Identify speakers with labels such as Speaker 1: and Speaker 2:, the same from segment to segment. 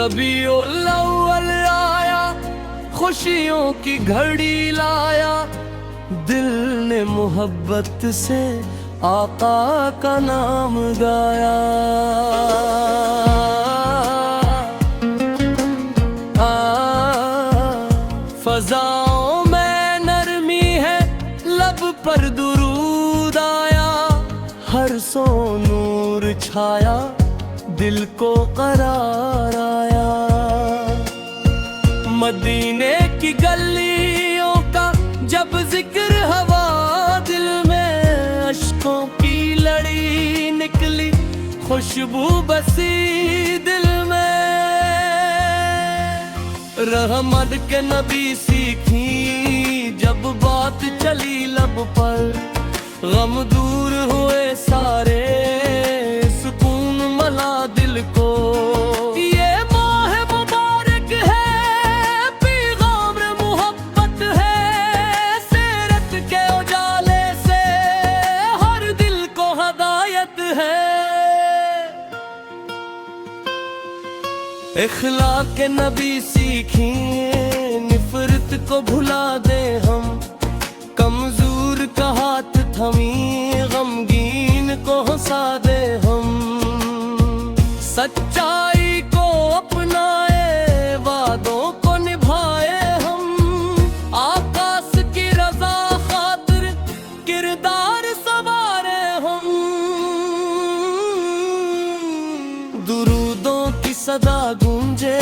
Speaker 1: रबीउल अव्वल आया, खुशियों की घड़ी लाया, दिल ने मोहब्बत से आका का नाम गाया। फजाओं में नरमी है, लब पर दुरूद आया, हर सो नूर छाया, दिल को करार आया। मदीने की गलियों का जब जिक्र हवा, दिल में अश्कों की लड़ी निकली, खुशबू बसी दिल में। रहमत के नबी सीखी जब बात चली लब पर, गम दूर हुए सारे, सुकून मला दिल को। ये माह मुबारक है, पैगाम मोहब्बत है, सीरत के उजाले से हर दिल को हदायत है। इखलाक के नबी सीखी, निफरत को भुला दे हम, कमजोर का हाथ थमी, गमगीन को हंसा दे हम। सच्चाई को अपनाए, वादों को निभाए हम, आकाश की रजा खातिर किरदार संवारे हम। दुरूदों की सदा गूंजे,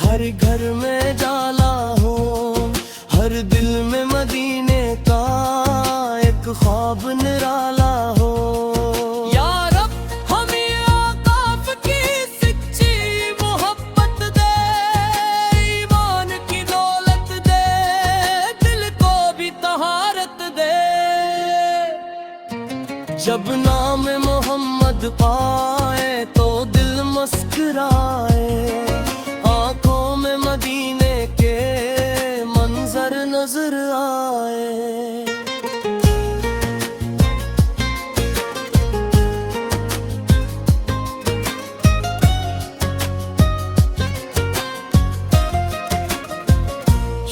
Speaker 1: हर घर में जाला हो, हर दिल में मदीने का एक ख्वाब निराला हो। या रब हमें आकाफ की सच्ची मोहब्बत दे, ईमान की दौलत दे, दिल को भी तहारत दे। जब नाम मोहम्मद पाए तो दिल मुस्कुराए, आंखों में मदीने के मंजर नजर आए।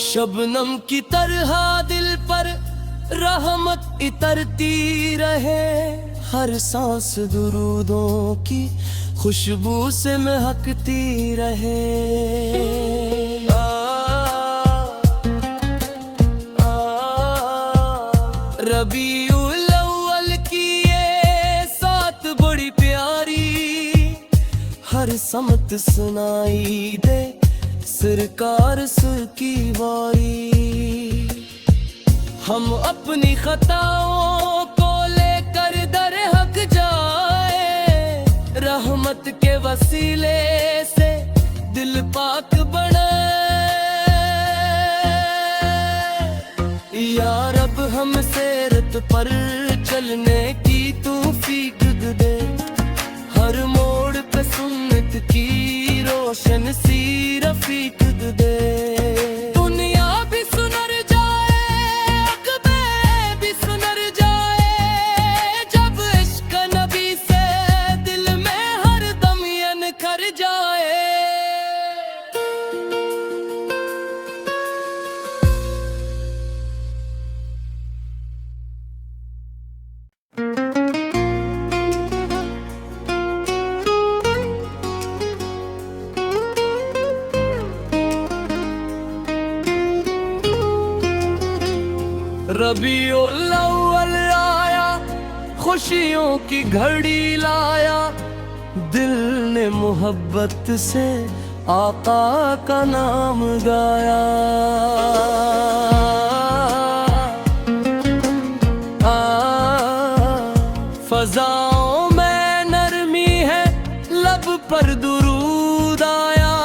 Speaker 1: शबनम की तरह दिल पर रहमत इतरती रहे, हर सांस दुरूदों की खुशबू से महकती रहे। रबीउल अव्वल की ये सात बड़ी प्यारी, हर समत सुनाई दे सरकार सुर की बारी। हम अपनी खताओं को लेकर दर हक जाए, रहमत के वसीले से दिल पाक बने। या रब हम सीरत पर चलने की तौफीक दे, हर मोड़ पे सुन्नत की रोशन सी रफीक दे। दुनिया भी सुनर जाए, अक़बे भी सुनर जाए, जब इश्क नबी से दिल में हर दम यनखर जाए। रबीउल अव्वल आया, खुशियों की घड़ी लाया, दिल ने मोहब्बत से आका का नाम गाया। फजाओं में नरमी है, लब पर दुरूद आया,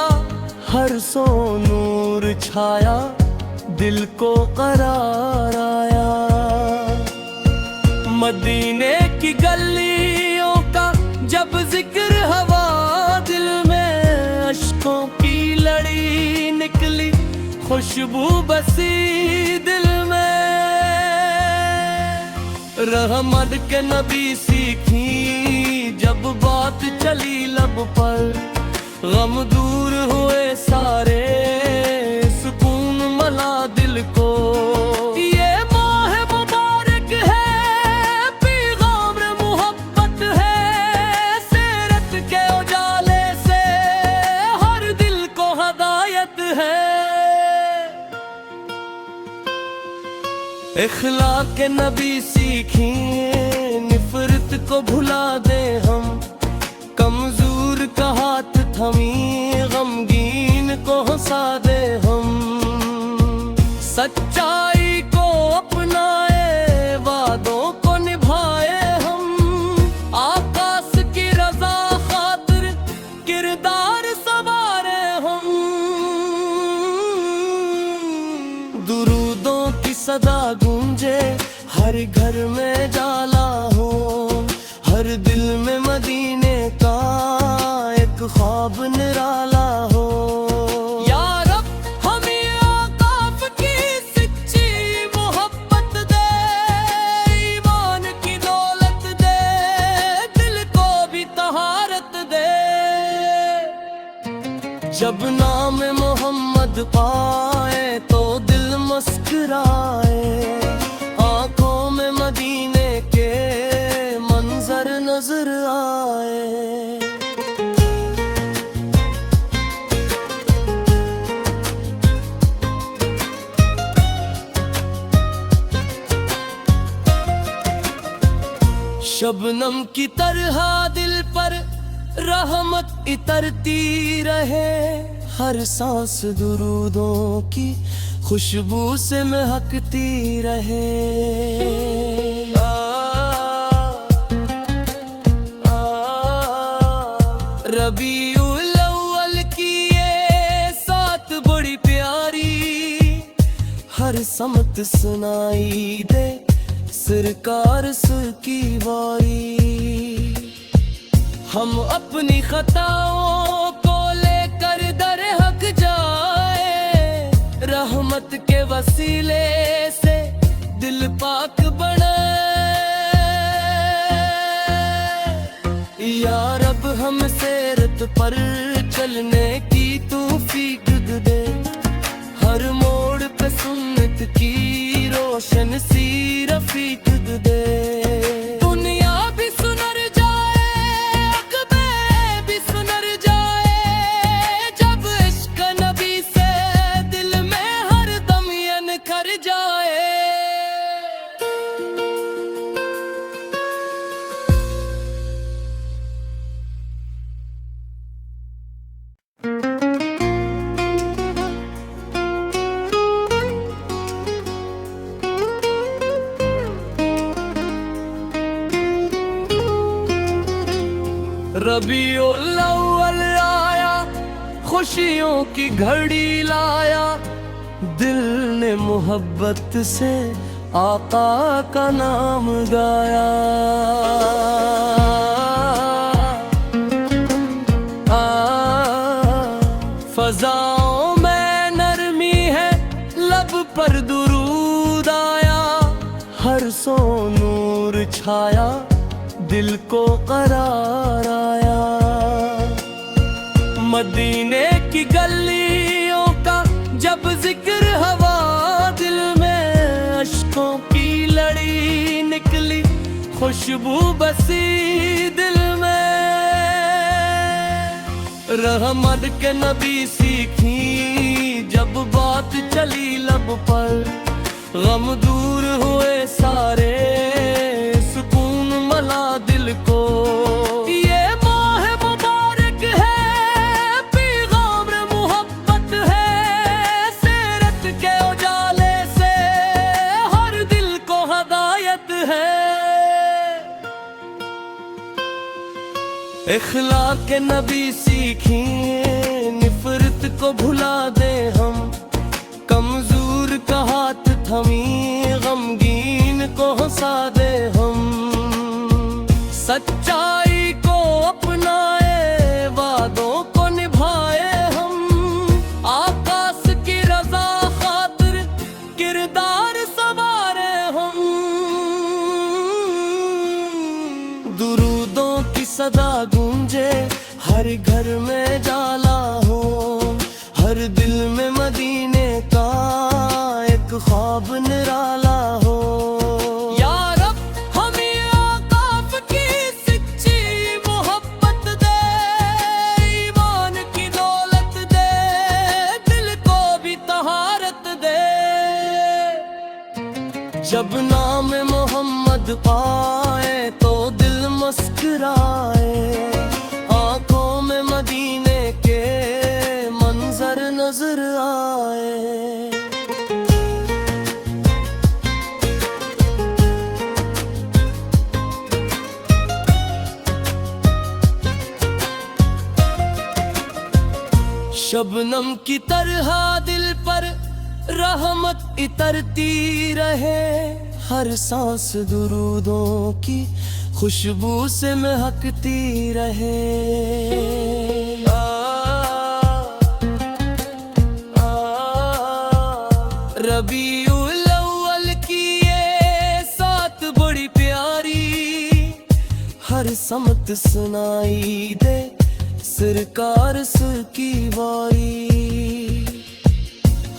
Speaker 1: हर सो नूर छाया, दिल को करार आया। मदीने की गलियों का जब जिक्र हवा, दिल में अश्कों की लड़ी निकली, खुशबू बसी दिल में। रहमत के नबी सीखी जब बात चली लब पर, गम दूर हुए सारे, सुकून मला दिल को। ये माह मुबारक है, पैगाम मोहब्बत है, सीरत के उजाले से हर दिल को हदायत है। इखलाक के नबी सीखिए, निफरत को भुला दे हम, कमजोर का हाथ थमी, गमगीन को हंसा दे हम। सच्चाई को अपनाए, वादों को निभाए हम, आकाश की रजा खातिर किरदार संवारे हम। दुरूदों की सदा गूंजे, हर घर में जाला हो, हर दिल में मदीने का एक ख्वाब निराला हो। या रब हमें आकाफ की सच्ची मोहब्बत दे, ईमान की दौलत दे, दिल को भी तहारत दे। जब नाम मोहम्मद पाए तो दिल मुस्कुराए, आंखों में मदीने के मंजर नजर आए। शबनम की तरह दिल पर रहमत इतरती रहे, हर सांस दुरूदों की खुशबू से महकती रहे। रबीउल अव्वल की ये सात बड़ी प्यारी, हर समत सुनाई दे सरकार की बारी। हम अपनी खताओं को लेकर दर हक जाए, रहमत के वसीले से दिल पाक बने। या रब हम सीरत पर चलने की तौफीक दे, हर मोड़ पे सुन्नत की रोशन सी रफीक दे। दुनिया भी सुनर जाए, अक़बे भी सुनर जाए, जब इश्क नबी से दिल में हर दम यनखर जाए। रबीउल अव्वल आया, खुशियों की घड़ी लाया, दिल ने मोहब्बत से आका का नाम गाया। फजाओं में नरमी है, लब पर दुरूद आया, हर सो नूर छाया, दिल को करार आया। मदीने की गलियों का जब जिक्र हवा, दिल में अश्कों की लड़ी निकली, खुशबू बसी दिल में। रहमत के नबी सीखी जब बात चली लब पर, गम दूर हुए सारे, सुकून मला दिल को। ये माह मुबारक है, पैगाम मोहब्बत है, सीरत के उजाले से हर दिल को हदायत है। इखलाक के नबी सीखिए, निफरत को भुला दे हम, कमजोर का हाथ थमी, गमगीन को हंसा दे हम। सच्चाई को अपनाए, वादों को निभाए हम, आकाश की रजा खातिर किरदार संवारे हम। दुरूदों की सदा गूंजे, हर घर में जाला ख्वाब निराला हो। या रब हमें औकाफ की सच्ची मोहब्बत दे, ईमान की दौलत दे, दिल को भी तहारत दे। जब नाम मोहम्मद पाए तो दिल मुस्कुराए, आंखों में मदीने के मंजर नजर आए। शबनम की तरह दिल पर रहमत इतरती रहे, हर सांस दुरूदों की खुशबू से महकती रहे। रबीउल अव्वल की ये सात बड़ी प्यारी, हर समत सुनाई दे सरकार सुर की बारी।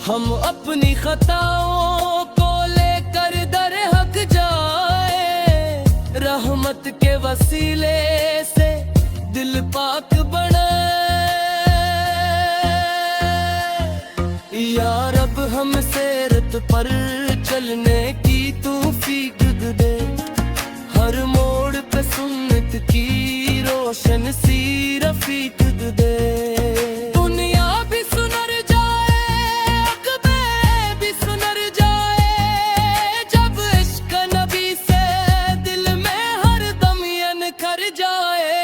Speaker 1: हम अपनी खताओं को लेकर दर हक जाए, रहमत के वसीले से दिल पाक बने। या रब हम सीरत पर चलने की तौफीक दे, हर मोड़ पे सुन्नत की रोशन सी रफीक दे। दुनिया भी सुनर जाए, अक़बे भी सुनर जाए, जब इश्क नबी से दिल में हर दम यनखर जाए।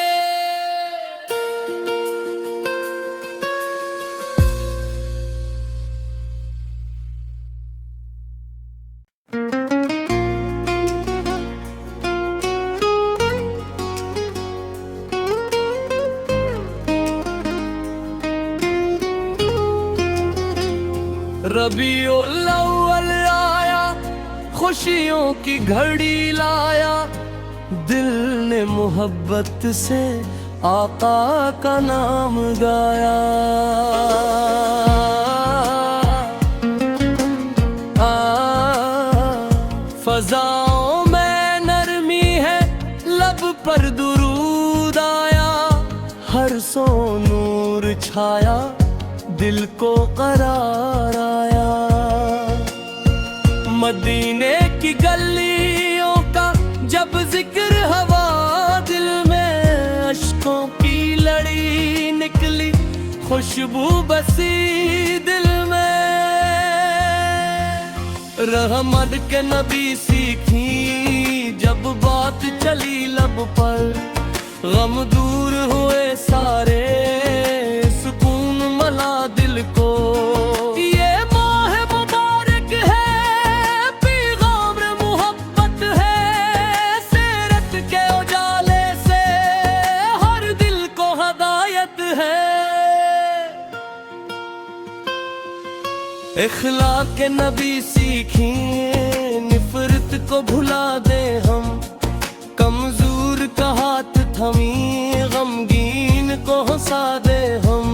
Speaker 1: रबीउल अव्वल आया, खुशियों की घड़ी लाया, दिल ने मोहब्बत से आका का नाम गाया। फजाओं में नरमी है, लब पर दुरूद आया, हर सो नूर छाया, दिल को करार आया। मदीने की गलियों का जब जिक्र हवा, दिल में अश्कों की लड़ी निकली, खुशबू बसी दिल में। रहमत के नबी सीखी जब बात चली लब पर, गम दूर हुए सारे, सुकून मला दिल को। ये माह मुबारक है, पैगाम मोहब्बत है, सीरत के उजाले से हर दिल को हदायत है। इखलाक के नबी सीखी, निफरत को भुला दे हम, कमजोर का हाथ थमी, गमगीन को हंसा दे हम।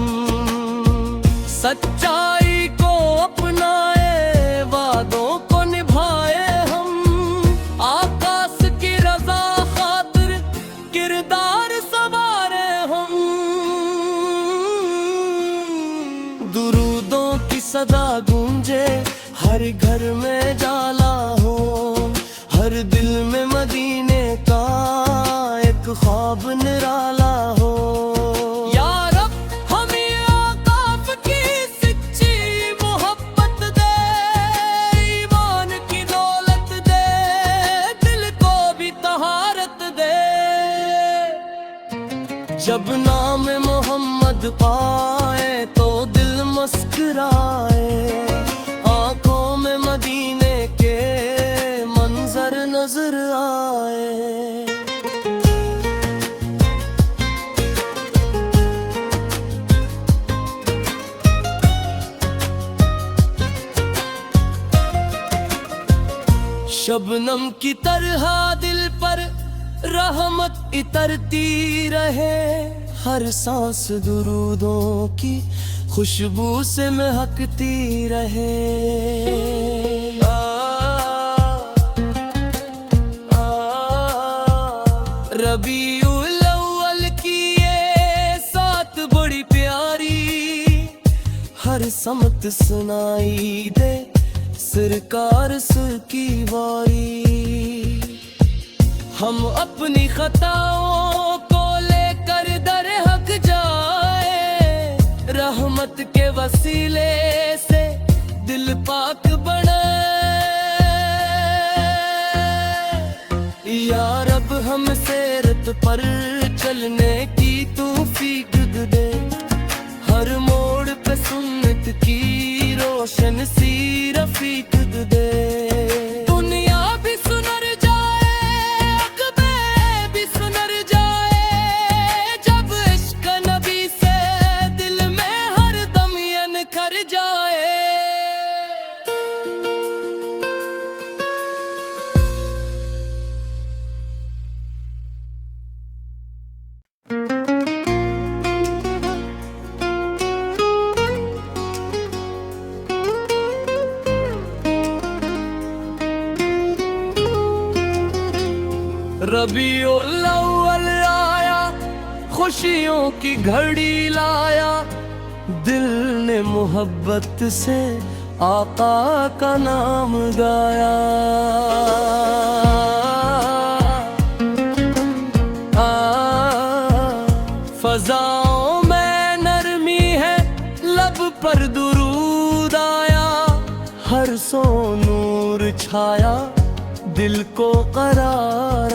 Speaker 1: सच्चाई को अपनाए, वादों को निभाए हम, आकाश की रजा खातिर किरदार सवारे हम। दुरूदों की सदा गूंजे, हर घर में जाला हो, हर दिल में मदीने का एक ख्वाब निराला हो। या रब हमें औकाफ की सच्ची मोहब्बत दे, ईमान की दौलत दे, दिल को भी तहारत दे। जब नाम मोहम्मद पाए तो दिल मुस्कुराए, आंखों में मदीने के मंजर नजर आए। शबनम की तरह दिल पर रहमत इतरती रहे, हर सांस दुरूदों की खुशबू से महकती रहे। समत सुनाई दे सरकार सुर की वारी। हम अपनी खताओं को लेकर दर हक जाए, रहमत के वसीले से दिल पाक बने। या रब हमसे रत पर चलने की तौफीक दे, हर मोड़ पे सुन्नत की रोशन सी रफीक दे। दुनिया भी सुनर जाए, अक़बे भी सुनर जाए, जब इश्क नबी से दिल में हर दम यन कर जाए। रबीउल अव्वल आया, खुशियों की घड़ी लाया, दिल ने मोहब्बत से आका का नाम गाया। फजाओं में नरमी है, लब पर दुरूद आया, हर सो नूर छाया, दिल को करार